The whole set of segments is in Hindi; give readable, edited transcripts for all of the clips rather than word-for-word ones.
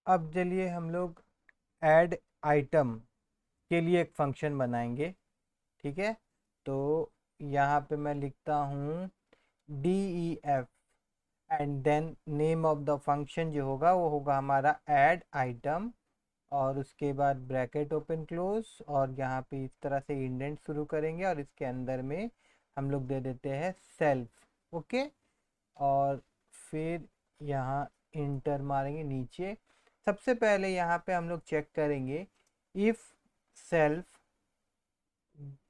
अब चलिए हम लोग ऐड आइटम के लिए एक फंक्शन बनाएंगे। ठीक है, तो यहाँ पे मैं लिखता हूँ DEF and then name of the function जो होगा वो होगा हमारा ऐड आइटम, और उसके बाद ब्रैकेट ओपन क्लोज, और यहाँ पे इस तरह से इंडेंट शुरू करेंगे और इसके अंदर में हम लोग दे देते हैं सेल्फ। ओके, और फिर यहाँ इंटर मारेंगे नीचे। सबसे पहले यहाँ पे हम लोग चेक करेंगे if self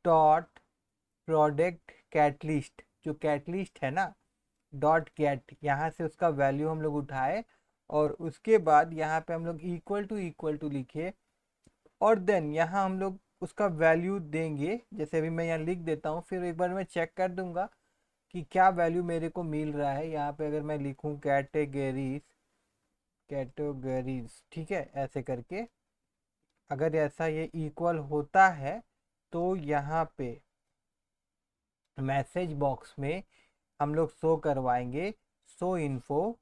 dot product catalyst, जो कैटलिस्ट है ना, डॉट गेट, यहाँ से उसका वैल्यू हम लोग उठाए और उसके बाद यहाँ पे हम लोग इक्वल टू लिखे, और देन यहाँ हम लोग उसका वैल्यू देंगे। जैसे अभी मैं यहाँ लिख देता हूँ, फिर एक बार मैं चेक कर दूंगा कि क्या वैल्यू मेरे को मिल रहा है। यहाँ पे अगर मैं लिखूँ कैटेगरीज, ठीक है, ऐसे करके अगर ऐसा ये इक्वल होता है तो यहाँ पे मैसेज बॉक्स में हम लोग शो करवाएंगे शो इन्फो,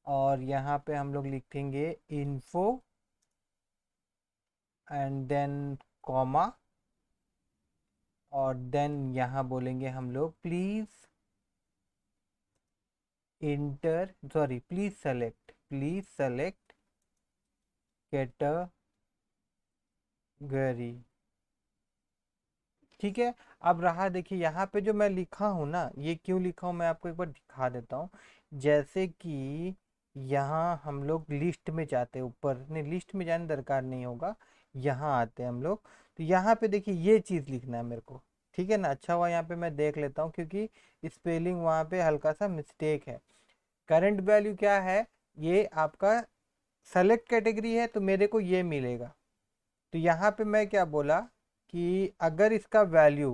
और यहाँ पे हम लोग लिखेंगे इन्फो एंड देन कॉमा, और देन यहाँ बोलेंगे हम लोग please inter, sorry please select category. ठीक है, अब रहा देखिए यहाँ पे जो मैं लिखा हूँ ना, ये क्यों लिखा हूँ मैं आपको एक बार दिखा देता हूँ। जैसे कि यहाँ हम लोग लिस्ट में जाते हैं, ऊपर नहीं, लिस्ट में जाने दरकार नहीं होगा, यहाँ आते हैं हम लोग। तो यहाँ पे देखिए ये चीज़ लिखना है मेरे को, ठीक है ना। अच्छा हुआ यहाँ पे मैं देख लेता हूँ क्योंकि स्पेलिंग वहाँ पे हल्का सा मिस्टेक है। करंट वैल्यू क्या है, ये आपका सेलेक्ट कैटेगरी है तो मेरे को ये मिलेगा। तो यहाँ पे मैं क्या बोला कि अगर इसका वैल्यू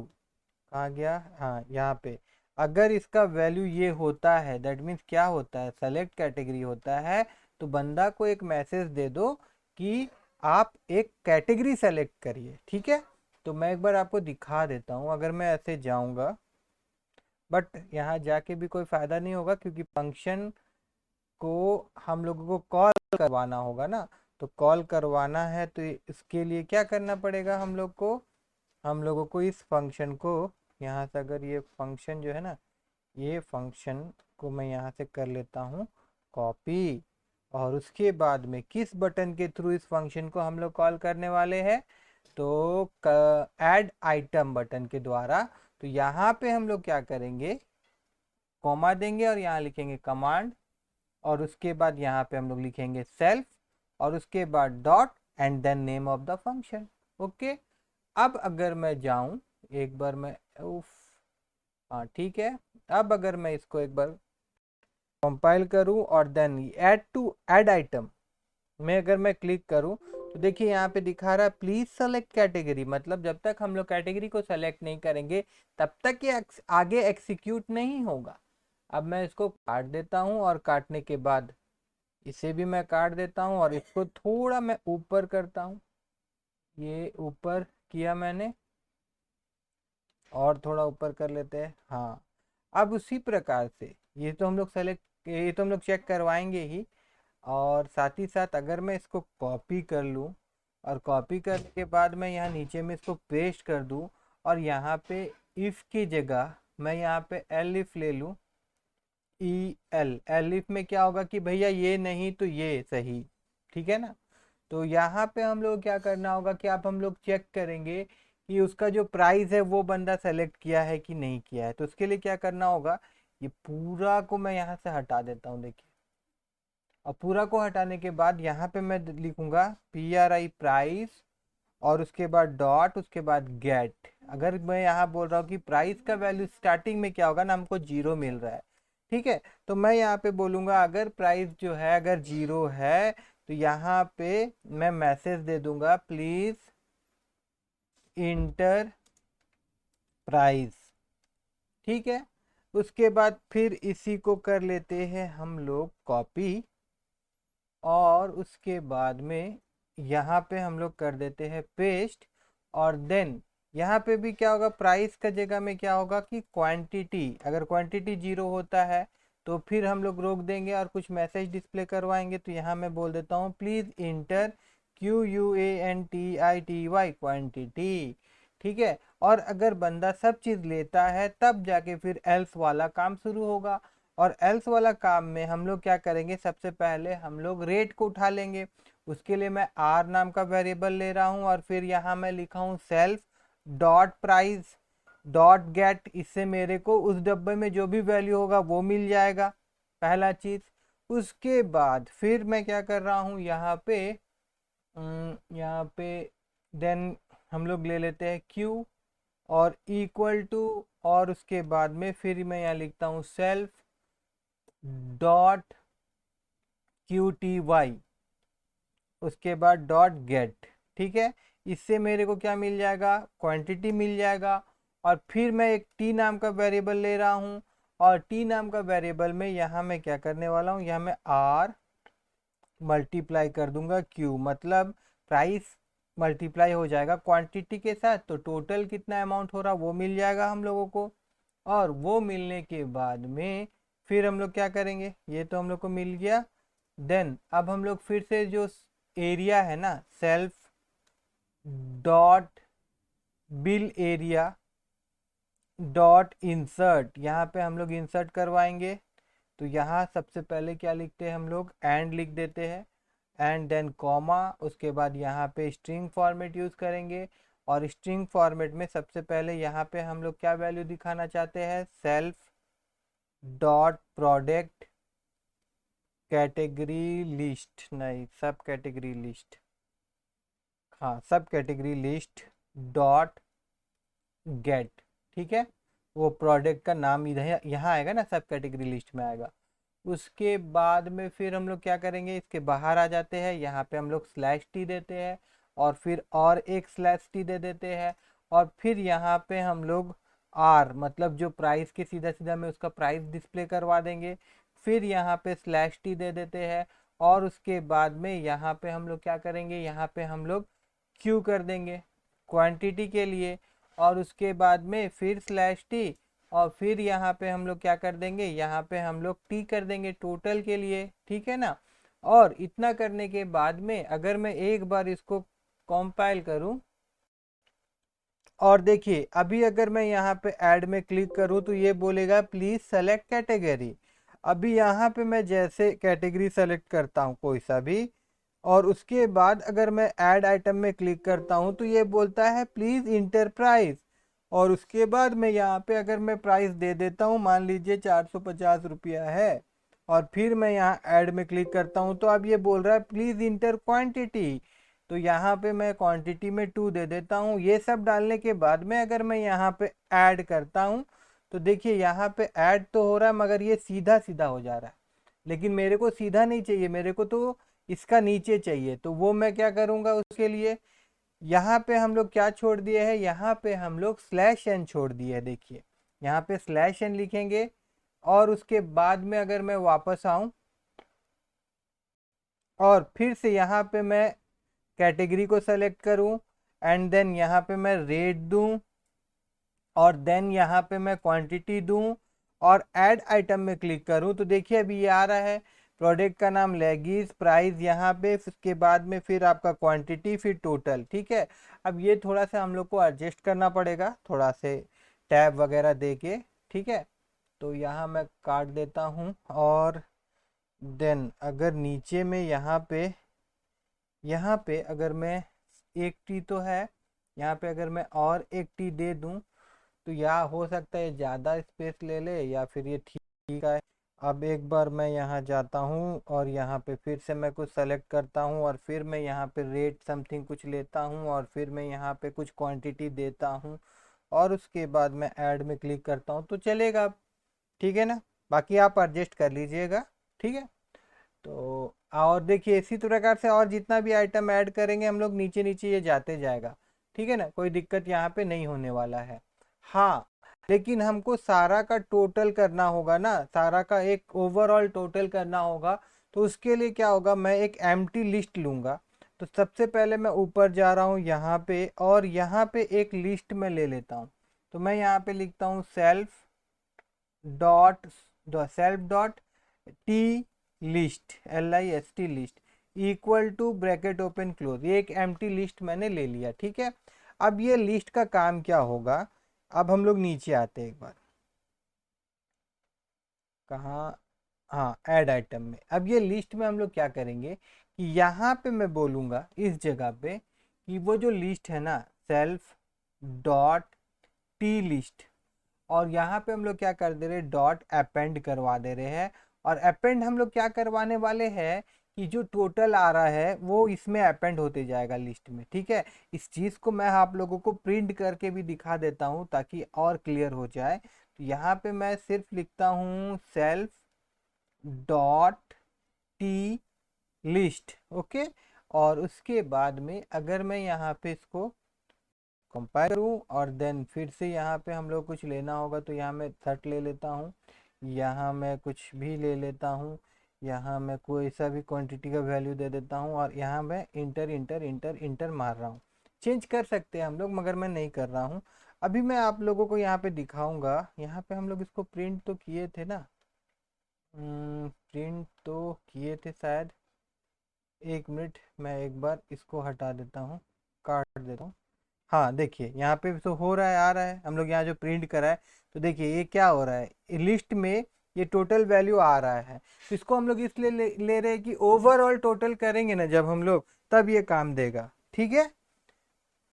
कहाँ गया, हाँ यहाँ पे, अगर इसका वैल्यू ये होता है, दैट मीन्स क्या होता है, सेलेक्ट कैटेगरी होता है, तो बंदा को एक मैसेज दे दो कि आप एक कैटेगरी सेलेक्ट करिए। ठीक है, तो मैं एक बार आपको दिखा देता हूँ। अगर मैं ऐसे जाऊँगा, बट यहाँ जाके भी कोई फ़ायदा नहीं होगा क्योंकि फंक्शन को हम लोगों को कॉल करवाना होगा ना। तो कॉल करवाना है तो इसके लिए क्या करना पड़ेगा हम लोगों को इस फंक्शन को, यहाँ से अगर ये फंक्शन जो है ना, ये फंक्शन को मैं यहाँ से कर लेता हूँ कॉपी, और उसके बाद में किस बटन के थ्रू इस फंक्शन को हम लोग कॉल करने वाले हैं, तो ऐड आइटम बटन के द्वारा। तो यहाँ पे हम लोग क्या करेंगे, कॉमा देंगे और यहाँ लिखेंगे कमांड, और उसके बाद यहाँ पे हम लोग लिखेंगे सेल्फ, और उसके बाद dot and then name of the function. Okay, अब अगर मैं जाऊं, एक बार मैं, उफ, हाँ ठीक है, अब अगर मैं इसको एक बार कंपाइल करूं और देन ऐड आइटम में अगर मैं क्लिक करूं, तो देखिए यहाँ पे दिखा रहा है प्लीज सेलेक्ट कैटेगरी, मतलब जब तक हम लोग कैटेगरी को सेलेक्ट नहीं करेंगे तब तक ये आगे एग्जीक्यूट नहीं होगा। अब मैं इसको काट देता हूँ, और काटने के बाद इसे भी मैं काट देता हूँ और इसको थोड़ा मैं ऊपर करता हूँ। ये ऊपर किया मैंने, और थोड़ा ऊपर कर लेते हैं, हाँ। अब उसी प्रकार से ये तो हम लोग चेक करवाएंगे ही, और साथ ही साथ अगर मैं इसको कॉपी कर लूँ, और कॉपी करने के बाद मैं यहाँ नीचे में इसको पेस्ट कर दूँ, और यहाँ पे इफ़ की जगह मैं यहाँ पे एलिफ ले लूँ, एलिफ में क्या होगा कि भैया ये नहीं तो ये सही, ठीक है ना। तो यहाँ पे हम लोग क्या करना होगा कि आप हम लोग चेक करेंगे कि उसका जो प्राइस है वो बंदा सेलेक्ट किया है कि नहीं किया है। तो उसके लिए क्या करना होगा, ये पूरा को मैं यहाँ से हटा देता हूँ, देखिए। और पूरा को हटाने के बाद यहाँ पे मैं लिखूंगा प्राइस, और उसके बाद डॉट, उसके बाद गेट। अगर मैं यहाँ बोल रहा हूँ कि प्राइस का वैल्यू स्टार्टिंग में क्या होगा ना, हमको जीरो मिल रहा है, ठीक है, तो मैं यहाँ पे बोलूँगा अगर प्राइस जो है अगर जीरो है तो यहाँ पे मैं मैसेज दे दूंगा प्लीज इंटर प्राइस। ठीक है, उसके बाद फिर इसी को कर लेते हैं हम लोग कॉपी, और उसके बाद में यहाँ पे हम लोग कर देते हैं पेस्ट, और देन यहाँ पे भी क्या होगा, प्राइस का जगह में क्या होगा कि क्वांटिटी, अगर क्वांटिटी जीरो होता है तो फिर हम लोग रोक देंगे और कुछ मैसेज डिस्प्ले करवाएंगे। तो यहाँ मैं बोल देता हूँ प्लीज़ इंटर QUANTITY क्वांटिटी, ठीक है। और अगर बंदा सब चीज़ लेता है तब जाके फिर एल्स वाला काम शुरू होगा। और एल्स वाला काम में हम लोग क्या करेंगे, सबसे पहले हम लोग रेट को उठा लेंगे। उसके लिए मैं आर नाम का वेरिएबल ले रहा हूँ और फिर यहाँ मैं लिखा हूँ self dot price dot gate. इससे मेरे को उस डब्बे में जो भी वैल्यू होगा वो मिल जाएगा, पहला चीज़। उसके बाद फिर मैं क्या कर रहा हूँ यहाँ पे देन हम लोग ले लेते हैं क्यू और इक्वल टू, और उसके बाद में फिर मैं यहाँ लिखता हूँ सेल्फ डॉट QTY, उसके बाद डॉट गेट, ठीक है। इससे मेरे को क्या मिल जाएगा, क्वांटिटी मिल जाएगा। और फिर मैं एक टी नाम का वेरिएबल ले रहा हूँ और टी नाम का वेरिएबल में यहाँ मैं क्या करने वाला हूँ, यहाँ मैं आर मल्टीप्लाई कर दूंगा क्यू, मतलब प्राइस मल्टीप्लाई हो जाएगा क्वांटिटी के साथ, तो टोटल कितना अमाउंट हो रहा वो मिल जाएगा हम लोगों को। और वो मिलने के बाद में फिर हम लोग क्या करेंगे, ये तो हम लोग को मिल गया। देन अब हम लोग फिर से जो एरिया है ना, self dot bill area dot insert, यहाँ पे हम लोग इंसर्ट करवाएंगे। तो यहाँ सबसे पहले क्या लिखते हैं हम लोग, एंड लिख देते हैं, एंड देन कॉमा, उसके बाद यहाँ पे स्ट्रिंग फॉर्मेट यूज़ करेंगे। और स्ट्रिंग फॉर्मेट में सबसे पहले यहाँ पे हम लोग क्या वैल्यू दिखाना चाहते हैं, self dot product category list, नहीं सब कैटेगरी लिस्ट, हाँ सब कैटेगरी लिस्ट डॉट गेट, ठीक है। वो प्रोडक्ट का नाम इधर यहाँ आएगा ना, सब कैटेगरी लिस्ट में आएगा। उसके बाद में फिर हम लोग क्या करेंगे, इसके बाहर आ जाते हैं, यहाँ पे हम लोग स्लैश टी देते हैं और फिर और एक स्लैश टी दे देते हैं। और फिर यहाँ पे हम लोग आर मतलब जो प्राइस के सीधा सीधा में उसका प्राइस डिस्प्ले करवा देंगे। फिर यहाँ पे स्लैश टी दे देते हैं और उसके बाद में यहाँ पे हम लोग क्या करेंगे, यहाँ पे हम लोग क्यू कर देंगे क्वांटिटी के लिए। और उसके बाद में फिर स्लैश टी और फिर यहाँ पे हम लोग क्या कर देंगे, यहाँ पे हम लोग टी कर देंगे टोटल के लिए, ठीक है ना। और इतना करने के बाद में अगर मैं एक बार इसको कंपाइल करूँ और देखिए अभी अगर मैं यहाँ पे ऐड में क्लिक करूँ तो ये बोलेगा प्लीज़ सेलेक्ट कैटेगरी। अभी यहाँ पे मैं जैसे कैटेगरी सेलेक्ट करता हूँ कोई सा भी, और उसके बाद अगर मैं ऐड आइटम में क्लिक करता हूँ तो ये बोलता है प्लीज़ इंटर प्राइस। और उसके बाद मैं यहाँ पे अगर मैं प्राइस दे देता हूँ, मान लीजिए 450 रुपया है, और फिर मैं यहाँ ऐड में क्लिक करता हूँ तो अब ये बोल रहा है प्लीज़ इंटर क्वांटिटी। तो यहाँ पे मैं क्वांटिटी में 2 दे देता हूँ। ये सब डालने के बाद में अगर मैं यहाँ पे ऐड करता हूँ तो देखिए यहाँ पे ऐड तो हो रहा है मगर ये सीधा सीधा हो जा रहा है। लेकिन मेरे को सीधा नहीं चाहिए, मेरे को तो इसका नीचे चाहिए। तो वो मैं क्या करूँगा, उसके लिए यहाँ पे हम लोग क्या छोड़ दिए हैं, यहाँ पे हम लोग स्लैश एन छोड़ दिए है। देखिए यहाँ पे स्लैश एन लिखेंगे और उसके बाद में अगर मैं वापस आऊँ और फिर से यहाँ पे मैं कैटेगरी को सेलेक्ट करूँ एंड देन यहाँ पे मैं रेट दूँ और देन यहाँ पे मैं क्वांटिटी दूँ और ऐड आइटम में क्लिक करूँ तो देखिए अभी ये आ रहा है प्रोडक्ट का नाम लेगीज, प्राइस यहाँ पे, उसके बाद में फिर आपका क्वांटिटी, फिर टोटल, ठीक है। अब ये थोड़ा सा हम लोग को एडजस्ट करना पड़ेगा, थोड़ा से टैब वगैरह दे के, ठीक है। तो यहाँ मैं काट देता हूँ और देन अगर नीचे में यहाँ पे अगर मैं एक टी तो है, यहाँ पे अगर मैं और एक टी दे दूँ तो या हो सकता है ज़्यादा स्पेस ले ले या फिर ये ठीक है। अब एक बार मैं यहाँ जाता हूँ और यहाँ पे फिर से मैं कुछ सेलेक्ट करता हूँ और फिर मैं यहाँ पे रेट समथिंग कुछ लेता हूँ और फिर मैं यहाँ पे कुछ क्वांटिटी देता हूँ और उसके बाद मैं ऐड में क्लिक करता हूँ तो चलेगा, ठीक है ना। बाकी आप एडजस्ट कर लीजिएगा, ठीक है। तो और देखिए इसी प्रकार से और जितना भी आइटम ऐड करेंगे हम लोग नीचे नीचे ये जाते जाएगा, ठीक है ना, कोई दिक्कत यहाँ पे नहीं होने वाला है। हाँ लेकिन हमको सारा का टोटल करना होगा ना, सारा का एक ओवरऑल टोटल करना होगा। तो उसके लिए क्या होगा, मैं एक एम्प्टी लिस्ट लूँगा। तो सबसे पहले मैं ऊपर जा रहा हूँ यहाँ पे और यहाँ पे एक लिस्ट में ले लेता हूँ। तो मैं यहाँ पे लिखता हूँ self dot self dot T list LIST list equal to bracket open close, ये एक एम्प्टी लिस्ट मैंने ले लिया। ठीक है, अब ये लिस्ट का काम क्या होगा, अब हम लोग नीचे आते हैं एक बार, कहाँ, हाँ ऐड आइटम में। अब ये लिस्ट में हम लोग क्या करेंगे कि यहाँ पे मैं बोलूँगा इस जगह पे कि वो जो लिस्ट है ना सेल्फ डॉट टी लिस्ट, और यहाँ पे हम लोग क्या कर दे रहे हैं डॉट अपेंड करवा दे रहे हैं। और अपेंड हम लोग क्या करवाने वाले हैं कि जो टोटल आ रहा है वो इसमें अपेंड होते जाएगा लिस्ट में। ठीक है, इस चीज़ को मैं आप लोगों को प्रिंट करके भी दिखा देता हूँ ताकि और क्लियर हो जाए। तो यहाँ पे मैं सिर्फ लिखता हूँ self dot T list, okay. और उसके बाद में अगर मैं यहाँ पे इसको कंपाइल करूँ और देन फिर से यहाँ पे हम लोग कुछ लेना होगा, तो यहाँ मैं 30 ले लेता हूँ, यहाँ मैं कुछ भी ले लेता हूँ, यहाँ मैं कोई सा भी क्वांटिटी का वैल्यू दे देता हूँ, और यहाँ मैं इंटर इंटर इंटर इंटर मार रहा हूँ। चेंज कर सकते हैं हम लोग, मगर मैं नहीं कर रहा हूँ। अभी मैं आप लोगों को यहाँ पे दिखाऊंगा, यहाँ पे हम लोग इसको प्रिंट तो किए थे ना, प्रिंट तो किए थे शायद। एक मिनट, मैं एक बार इसको हटा देता हूँ, काट देता हूँ। हाँ देखिए यहाँ पे तो हो रहा है, आ रहा है, हम लोग यहाँ जो प्रिंट करा है तो देखिए ये क्या हो रहा है लिस्ट में, ये टोटल वैल्यू आ रहा है। तो इसको हम लोग इसलिए ले रहे हैं कि ओवरऑल टोटल करेंगे ना जब हम लोग, तब ये काम देगा। ठीक है,